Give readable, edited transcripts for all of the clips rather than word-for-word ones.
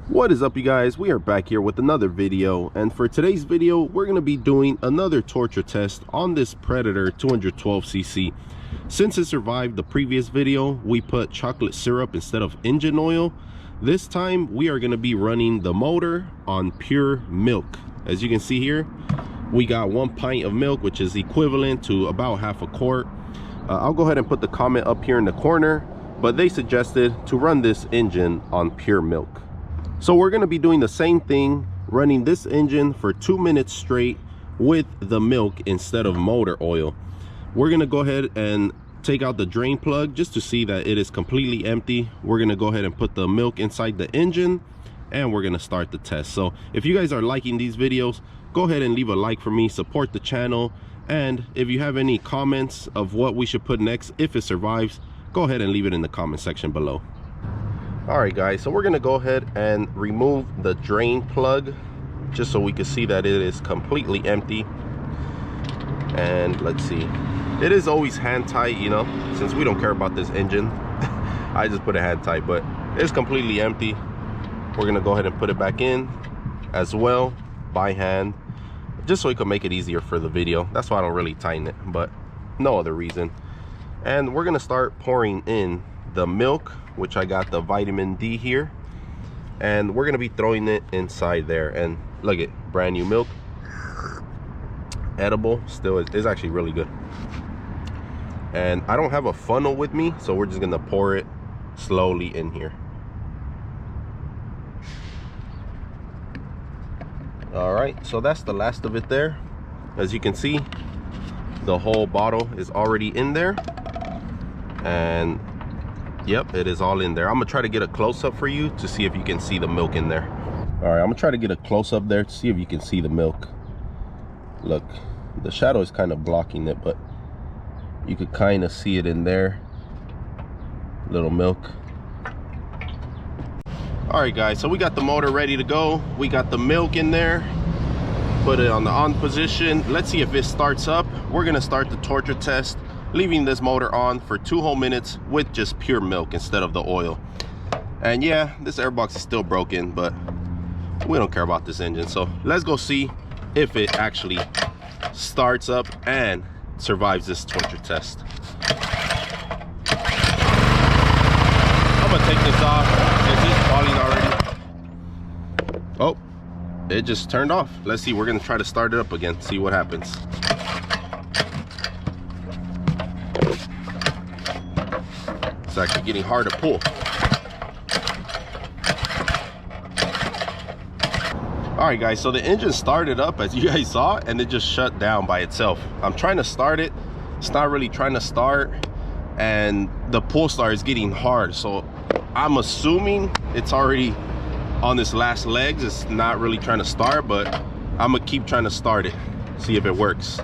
What is up, you guys? We are back here with another video, and for today's video we're going to be doing another torture test on this Predator 212cc. Since it survived the previous video, we put chocolate syrup instead of engine oil. This time we are going to be running the motor on pure milk. As you can see here, we got 1 pint of milk, which is equivalent to about half a quart. I'll go ahead and put the comment up here in the corner, but they suggested to run this engine on pure milk. So we're going to be doing the same thing, running this engine for 2 minutes straight with the milk instead of motor oil. We're going to go ahead and take out the drain plug just to see that it is completely empty. We're going to go ahead and put the milk inside the engine, and we're going to start the test. So if you guys are liking these videos, go ahead and leave a like for me, support the channel, and if you have any comments of what we should put next if it survives, go ahead and leave it in the comment section below. Alright guys, so we're going to go ahead and remove the drain plug just so we can see that it is completely empty. And let's see, it is always hand tight, you know, since we don't care about this engine. I just put it hand tight, but it's completely empty. We're going to go ahead and put it back in as well by hand, just so we can make it easier for the video. That's why I don't really tighten it, but no other reason. And we're going to start pouring in the milk, which I got the vitamin D here, and we're gonna be throwing it inside there. And look at brand new milk, edible still. It's actually really good. And I don't have a funnel with me, so we're just gonna pour it slowly in here. All right, so that's the last of it there. As you can see, the whole bottle is already in there, and yep, it is all in there. I'm gonna try to get a close-up for you to see if you can see the milk in there. All right, I'm gonna try to get a close-up there to see if you can see the milk. Look, the shadow is kind of blocking it, but you could kind of see it in there. Little milk. All right guys, so we got the motor ready to go. We got the milk in there. Put it on the on position. Let's see if it starts up. We're gonna start the torture test, leaving this motor on for 2 whole minutes with just pure milk instead of the oil. And yeah, this airbox is still broken, but we don't care about this engine. So let's go see if it actually starts up and survives this torture test. I'm gonna take this off. It's just falling already. Oh, it just turned off. Let's see, we're gonna try to start it up again, see what happens. It's actually getting hard to pull. All right guys, so the engine started up as you guys saw, and it just shut down by itself. I'm trying to start it, it's not really trying to start, and the pull start is getting hard. So I'm assuming it's already on this last legs. It's not really trying to start, but I'm gonna keep trying to start it, see if it works.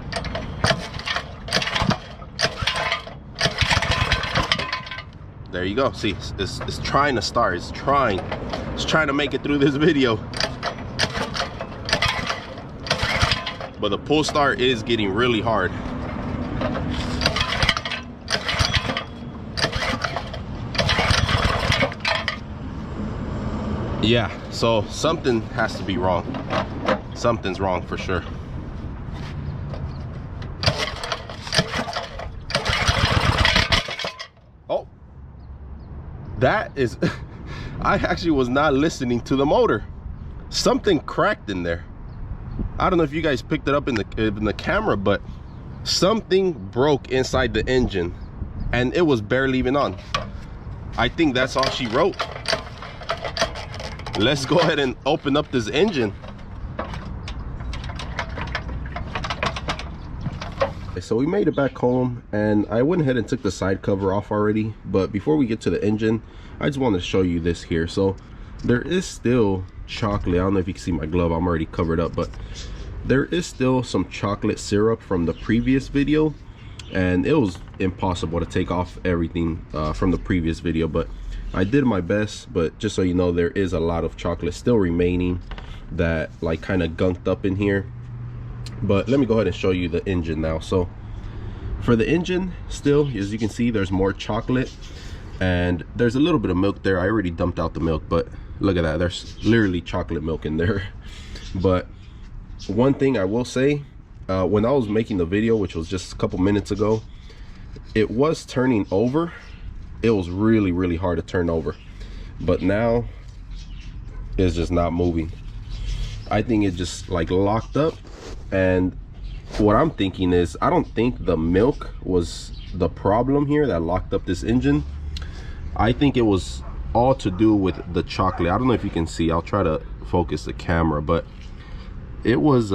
There you go. See, it's trying to start. It's trying to make it through this video. But the pull start is getting really hard. Yeah, so something has to be wrong. Something's wrong for sure. Oh, that is, I actually was not listening to the motor. Something cracked in there. I don't know if you guys picked it up in the camera, but something broke inside the engine, and it was barely even on. I think that's all she wrote. Let's go ahead and open up this engine. So we made it back home, and I went ahead and took the side cover off already. But before we get to the engine, I just wanted to show you this here. So there is still chocolate. I don't know if you can see my glove, I'm already covered up, but there is still some chocolate syrup from the previous video, and it was impossible to take off everything from the previous video, but I did my best. But just so you know, there is a lot of chocolate still remaining that like kind of gunked up in here. But let me go ahead and show you the engine now. So for the engine, still, as you can see, there's more chocolate, and there's a little bit of milk there. I already dumped out the milk, but Look at that, there's literally chocolate milk in there. But one thing I will say, when I was making the video, which was just a couple minutes ago, it was turning over. It was really hard to turn over, but now it's just not moving. I think it just like locked up. And what I'm thinking is, I don't think the milk was the problem here that locked up this engine. I think it was all to do with the chocolate. I don't know if you can see, I'll try to focus the camera, but it was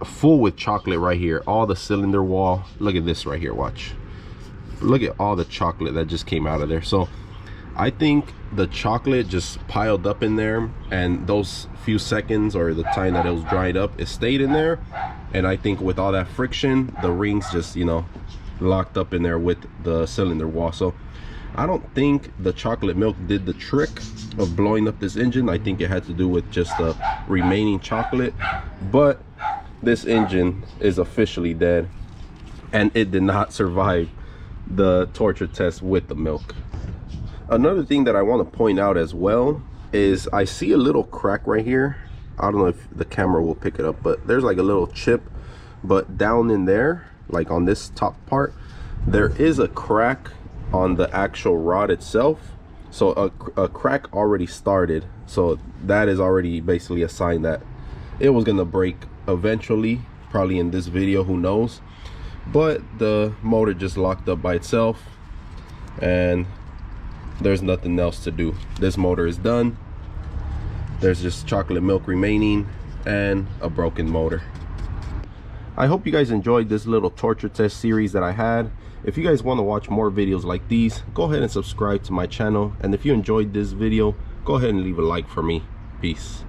full with chocolate right here. All the cylinder wall, look at this right here, watch, look at all the chocolate that just came out of there. So I think the chocolate just piled up in there, and those few seconds or the time that it was dried up, it stayed in there. And I think with all that friction, the rings just, you know, locked up in there with the cylinder wall. So I don't think the chocolate milk did the trick of blowing up this engine. I think it had to do with just the remaining chocolate. But this engine is officially dead, and it did not survive the torture test with the milk. Another thing that I want to point out as well is I see a little crack right here. I don't know if the camera will pick it up, but there's like a little chip. But down in there, like on this top part, there is a crack on the actual rod itself. So a crack already started. So that is already basically a sign that it was gonna break eventually, probably in this video, who knows. But the motor just locked up by itself, and there's nothing else to do. This motor is done. There's just chocolate milk remaining and a broken motor. I hope you guys enjoyed this little torture test series that I had. If you guys want to watch more videos like these, go ahead and subscribe to my channel. And if you enjoyed this video, go ahead and leave a like for me. Peace.